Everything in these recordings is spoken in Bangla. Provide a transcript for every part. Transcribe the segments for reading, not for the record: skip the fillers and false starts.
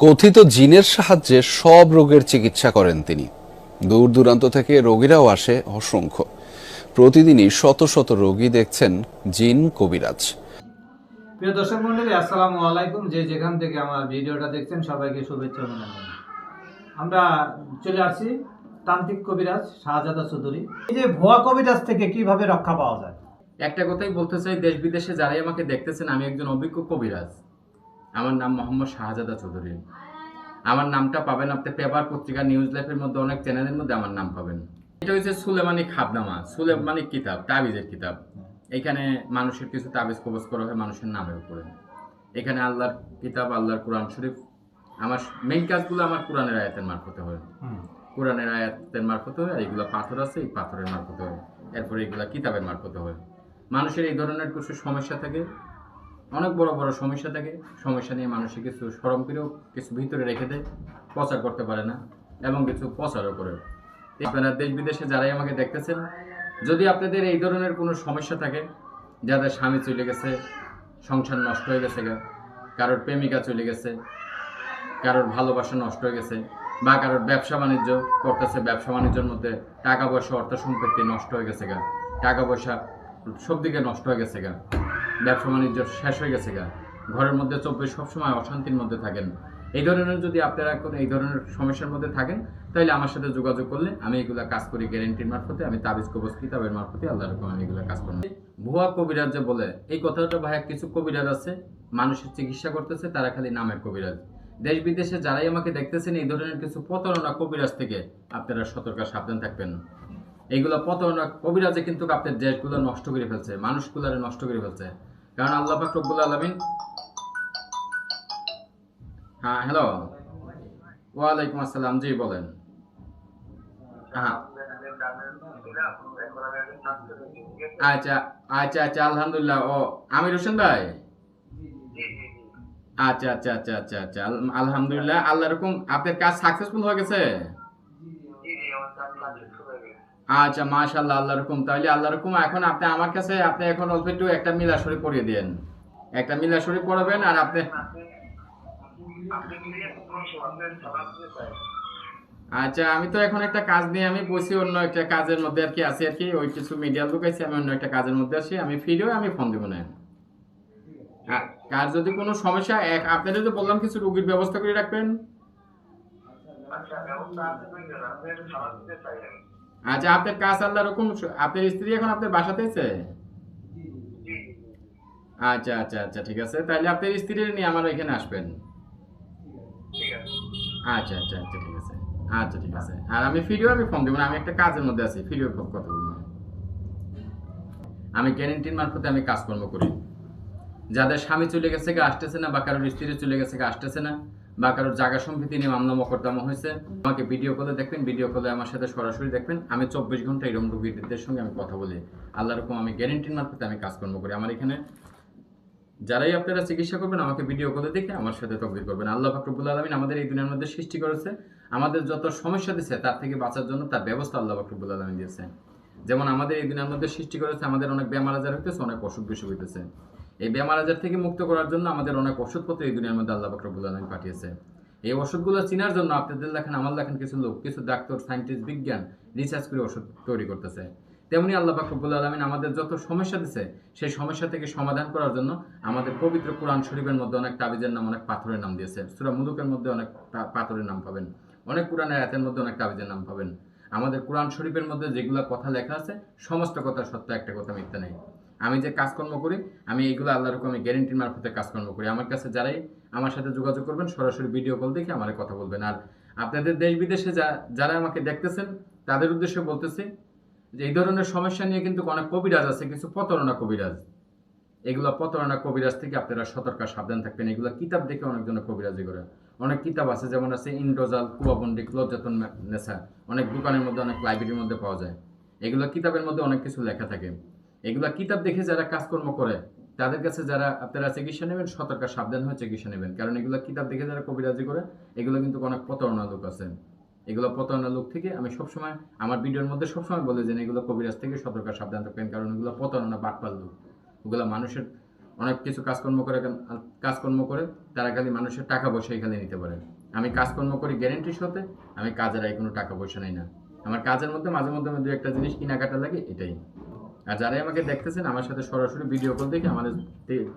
কথিত জিনের সাহায্যে সব রোগের চিকিৎসা করেন তিনি। দূর দূরান্ত থেকে রোগীরাও আসে অসংখ্য। প্রতিদিনই শত শত রোগী দেখছেন জিন কবিরাজ। প্রিয় দর্শক মন্ডলী, আসসালামু আলাইকুম। যে যেখান থেকে আমার ভিডিওটা দেখছেন সবাইকে শুভেচ্ছা অভিনন্দন। আমরা চলে আসছি তান্ত্রিক কবিরাজ শাহজাদা চৌধুরী। এই যে ভুয়া কবিরাজ থেকে কিভাবে রক্ষা পাওয়া যায়? একটা কথাই বলতে চাই, দেশ বিদেশে যারাই আমাকে দেখতেছেন, আমি একজন অভিজ্ঞ কবিরাজ। আমার নাম মোহাম্মদ শাহজাদা চৌধুরী। আমার নামটা পাবেন আপনি পেপার, পত্রিকা, নিউজ লাইফের মধ্যে অনেক চ্যানেলের মধ্যে আমার নাম পাবেন। এটা হচ্ছে সুলেমানি খাবনামা, সুলেমানি কিতাব, তাবিজের কিতাব। এখানে মানুষের কিছু তাবিজ কবজ করা হয় মানুষের নামের উপরে। এখানে আল্লাহর কিতাব, আল্লাহর কোরআন শরীফ, আমার মেইন কাজগুলো আমার কোরআনের আয়াতের মারফতে হয়। কোরআনের আয়াতের মারফতে হয়, আর এগুলো পাথর আছে, এই পাথরের মারফতে হয়। এরপরে এগুলা কিতাবের মারফতে হয়। মানুষের এই ধরনের কিছু সমস্যা থাকে, অনেক বড় বড় সমস্যা থাকে। সমস্যা নিয়ে মানুষের কিছু সরম করেও কিছু ভিতরে রেখে দেয়, প্রচার করতে পারে না, এবং কিছু প্রচারও করে। আপনারা দেশ বিদেশে যারাই আমাকে দেখতেছেন, যদি আপনাদের এই ধরনের কোনো সমস্যা থাকে, যাদের স্বামী চলে গেছে, সংসার নষ্ট হয়ে গেছে, কারোর প্রেমিকা চলে গেছে, কারোর ভালোবাসা নষ্ট হয়ে গেছে, বা কারোর ব্যবসা বাণিজ্য করতেছে, ব্যবসা বাণিজ্যের মধ্যে টাকা পয়সা, অর্থ সম্পত্তি নষ্ট হয়ে গেছে, টাকা পয়সা সব দিকে নষ্ট হয়ে গেছে, ব্যবসা বাণিজ্য শেষ হয়ে গেছে, ঘরের মধ্যে সবসময় অশান্তির মধ্যে থাকেন, এই ধরনের যদি আপনারা এই ধরনের সমস্যার মধ্যে থাকেন, তাহলে আমার সাথে যোগাযোগ করলে আমি এগুলা কাজ করি গ্যারেন্টির মারফতে। আমি তাবিজ কবজ কিতাবের মারফতে আল্লাহর রকম আমি এগুলা কাজ করি। ভুয়া কবিরাজ যে বলে, এই কথাটা ভাইয়া, কিছু কবিরাজ আছে মানুষের চিকিৎসা করতেছে, তারা খালি নামের কবিরাজ। দেশ বিদেশে যারাই আমাকে দেখতেছেন, এই ধরনের কিছু প্রতারণা কবিরাজ থেকে আপনারা সতর্ক সাবধান থাকবেন। এইগুলো প্রতারণা কবিরাজে কিন্তু আপনার দেশগুলো নষ্ট করে ফেলছে, মানুষগুলারে নষ্ট করে ফেলছে। কারণ আল্লাহ পাক রব্বুল আলামিন। হ্যাঁ, হ্যালো, ওয়ালাইকুম আসসালাম, জি বলেন। হ্যাঁ, আচ্ছা আচ্ছা আচ্ছা, আলহামদুলিল্লাহ। ও আমির হোসেন ভাই, আচ্ছা আচ্ছা আচ্ছা আচ্ছা আচ্ছা, আলহামদুলিল্লাহ, আল্লাহ রকম আপনার কাজ সাকসেসফুল হয়ে গেছে। আচ্ছা, মাশাআল্লাহ, আল্লাহ রকম। তাহলে আল্লাহ রকম, এখন আপনি আমার কাছে, আপনি এখন অল্প একটু একটা মিলা শরীফ পড়িয়ে দেন, একটা মিলা শরীফ পড়াবেন। আর আপনি, আচ্ছা, আমি তো এখন একটা কাজ নিয়ে আমি বসি, অন্য একটা কাজের মধ্যে আর কি আছি, আর কি ওই কিছু মিডিয়ার লোক আছে, আমি অন্য একটা কাজের মধ্যে আছি, আমি ফিরেও আমি ফোন দিব না। কার যদি কোনো সমস্যা, আপনি যদি বললাম কিছু রোগীর ব্যবস্থা করে রাখবেন। আচ্ছা, আপনার কাজ আল্লাহ রকম। আপনার স্ত্রী এখন আপনার বাসাতে আছে? আচ্ছা আচ্ছা আচ্ছা, ঠিক আছে, তাহলে আপনার স্ত্রী নিয়ে আমার এখানে আসবেন। আচ্ছা আচ্ছা আচ্ছা, ঠিক আছে। আচ্ছা, ঠিক আছে। আর আমি ফিরেও আমি ফোন দেবো না, আমি একটা কাজের মধ্যে আছি, ফিরেও কথা বলবো। আমি গ্যারেন্টির মারফতে আমি কাজকর্ম করি। যাদের স্বামী চলে গেছে আসতেছে না, বা কারোর স্ত্রী চলে গেছে আসতেছে না, বা কারোর জায়গা সম্পত্তি নিয়ে মামলা মোকদ্দমা হয়েছে, আমাকে ভিডিও কলে দেখবেন, ভিডিও কলে আমার সাথে সরাসরি দেখবেন। আমি 24 ঘন্টা এরকম রোগীদের সঙ্গে আমি কথা বলি। আল্লাহ রকম আমি গ্যারেন্টির মারফতে আমি কাজকর্ম করি। আমার এখানে যারাই আপনারা চিকিৎসা করবেন, আমাকে ভিডিও কলে দেখে আমার সাথে তকবির করবেন। আল্লাহ পাক রব্বুল আলামিন আমাদের এই দুনিয়ার মধ্যে সৃষ্টি করেছে, আমাদের যত সমস্যা দিয়েছে তার থেকে বাঁচার জন্য তার ব্যবস্থা আল্লাহ পাক রব্বুল আলামিন দিয়েছে। যেমন আমাদের এই দুনিয়ার মধ্যে সৃষ্টি করেছে, আমাদের অনেক বেমার আজার হইতেছে, অনেক অসুখ বিসুখ হইতেছে। এই বেমার আজার থেকে মুক্ত করার জন্য আমাদের অনেক ওষুধপত্র এই দুনিয়ার মধ্যে আল্লাহ পাক রব্বুল আলামিন পাঠিয়েছে। এই ওষুধগুলো চেনার জন্য আপনাদের লেখেন, আমার লেখেন কিছু লোক, কিছু ডাক্তার, সায়েন্টিস্ট, বিজ্ঞান রিসার্চ করে ওষুধ তৈরি করতেছে। তেমনি আল্লাহ পাক রব্বুল আলামিন আমাদের যত সমস্যা দিচ্ছে, সেই সমস্যা থেকে সমাধান করার জন্য আমাদের পবিত্র কোরআন শরীফের মধ্যে অনেক তাবিজের নাম, অনেক পাথরের নাম দিয়েছে। সূরা মুলুকের মধ্যে অনেক পাথরের নাম পাবেন, অনেক কোরআনের আয়াতের মধ্যে অনেক তাবিজের নাম পাবেন। আমাদের কোরআন শরীফের মধ্যে যেগুলো কথা লেখা আছে, সমস্ত কথা সত্য, একটা কথা মিথ্যা নেই। আমি যে কাজকর্ম করি, আমি এইগুলো আল্লাহর রকম আমি গ্যারেন্টির মারফতে কাজকর্ম করি। আমার কাছে যারাই আমার সাথে যোগাযোগ করবেন, সরাসরি ভিডিও কল দেখে আমার কথা বলবেন। আর আপনাদের দেশ বিদেশে যারা আমাকে দেখতেছেন, তাদের উদ্দেশ্যে বলতেছি যে এই ধরনের সমস্যা নিয়ে কিন্তু অনেক কবিরাজ আছে, কিছু প্রতারণা কবিরাজ। এগুলো প্রতারণা কবিরাজ থেকে আপনারা সতর্ক সাবধান থাকবেন। এগুলো কিতাব দেখে অনেকজনের কবিরাজি করে। অনেক কিতাব আছে, যেমন আছে ইন্দ্রজাল, কুয়াবন্ডিক, লজ্জাতন নেশা, অনেক দোকানের মধ্যে, অনেক লাইব্রেরির মধ্যে পাওয়া যায়। এগুলো কিতাবের মধ্যে অনেক কিছু লেখা থাকে। এগুলো কিতাব দেখে যারা কাজকর্ম করে, তাদের কাছে যারা আপনারা চিকিৎসা নেবেন, সতর্ক সাবধান হয়ে চিকিৎসা নেবেন। কারণ এগুলো কিতাব দেখে যারা কবিরাজি করে, এগুলো কিন্তু অনেক প্রতারণা লোক আছে। এগুলো প্রতারণা লোক থেকে আমি সবসময় আমার ভিডিওর মধ্যে সবসময় বলে যে এগুলো কবিরাজ থেকে সতর্ক সাবধান থাকবেন। কারণ এগুলো প্রতারণা, বাটপার লোক। ওগুলো মানুষের অনেক কিছু কাজকর্ম করে তারা খালি মানুষের টাকা পয়সাই খালি নিতে পারে। আমি কাজকর্ম করি গ্যারেন্টির সাথে, আমি কাজের আয় কোনো টাকা পয়সা নেই না। আমার কাজের মধ্যে মাঝে মধ্যে আমি দু একটা জিনিস কেনাকাটা লাগে, এটাই। আর যারাই আমাকে দেখতেছেন আমার সাথে সরাসরি ভিডিও কল দেখে আমাদের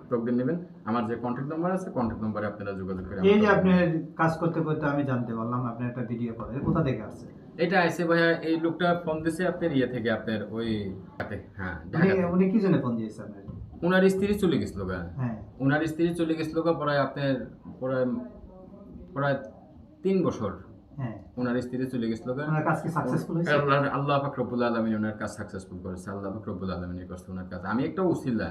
প্রোগ্রাম নেবেন। আমার যে কন্ট্যাক্ট নাম্বার আছে, কন্ট্যাক্ট নাম্বারে আপনারা যোগাযোগ করে এই যে আপনি কাজ করতে করতে আমি জানতে পারলাম আপনি একটা ভিডিও করেন, কোথা থেকে আসছে? এটা আইসে ভাইয়া, এই লোকটা ফোন দিছে আপনার ইয়ে থেকে, আপনার ওই হ্যাঁ ঢাকা থেকে। উনি কি জন্য ফোন দিয়েছে আপনার? ওনার স্ত্রী চলে গেছিল গা, হ্যাঁ ওনার স্ত্রী চলে গেছিল গা প্রায় আপনার প্রায় প্রায় 3 বছর। হ্যাঁ ওনার স্ত্রী চলে গেছিল গা। ওনার কাজ কি সাকসেসফুল হয়েছে? আল্লাহ পাক রব্বুল আলামিন ওনার কাজ সাকসেসফুল করেছে। আল্লাহ পাক রব্বুল আলামিন করছে ওনার কাজ। আমি একটা উসিলা,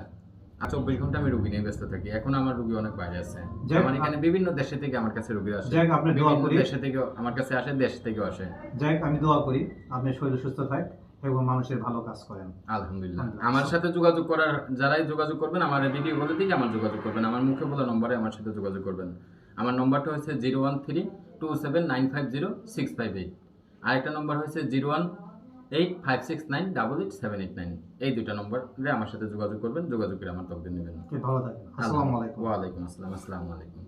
24 ঘন্টা আমি রোগী নিয়ে ব্যস্ত থাকি। এখন আমার রোগী অনেক বাইরে আছে, আমার এখানে বিভিন্ন দেশে থেকে আমার কাছে রোগী আসে। যাক আপনি দোয়া বিভিন্ন করি, দেশে থেকে আমার কাছে আসে, দেশ থেকেও আসে। যাক আমি দোয়া করি আপনি শরীর সুস্থ থাক এবং মানুষের ভালো কাজ করেন। আলহামদুলিল্লাহ। আমার সাথে যোগাযোগ করার যারাই যোগাযোগ করবেন, আমার ভিডিও বলে দিকে আমার যোগাযোগ করবেন, আমার মুখে বলা নম্বরে আমার সাথে যোগাযোগ করবেন। আমার নম্বরটা হচ্ছে 01327950658। আরেকটা নম্বর হচ্ছে 01856988789। এই দুইটা নম্বরে আমার সাথে যোগাযোগ করবেন, যোগাযোগ করে আমার তকদির নেবেন। ভালো থাকেন। আসসালামু আলাইকুম। ওয়ালাইকুম আসসালাম। আসসালামু আলাইকুম।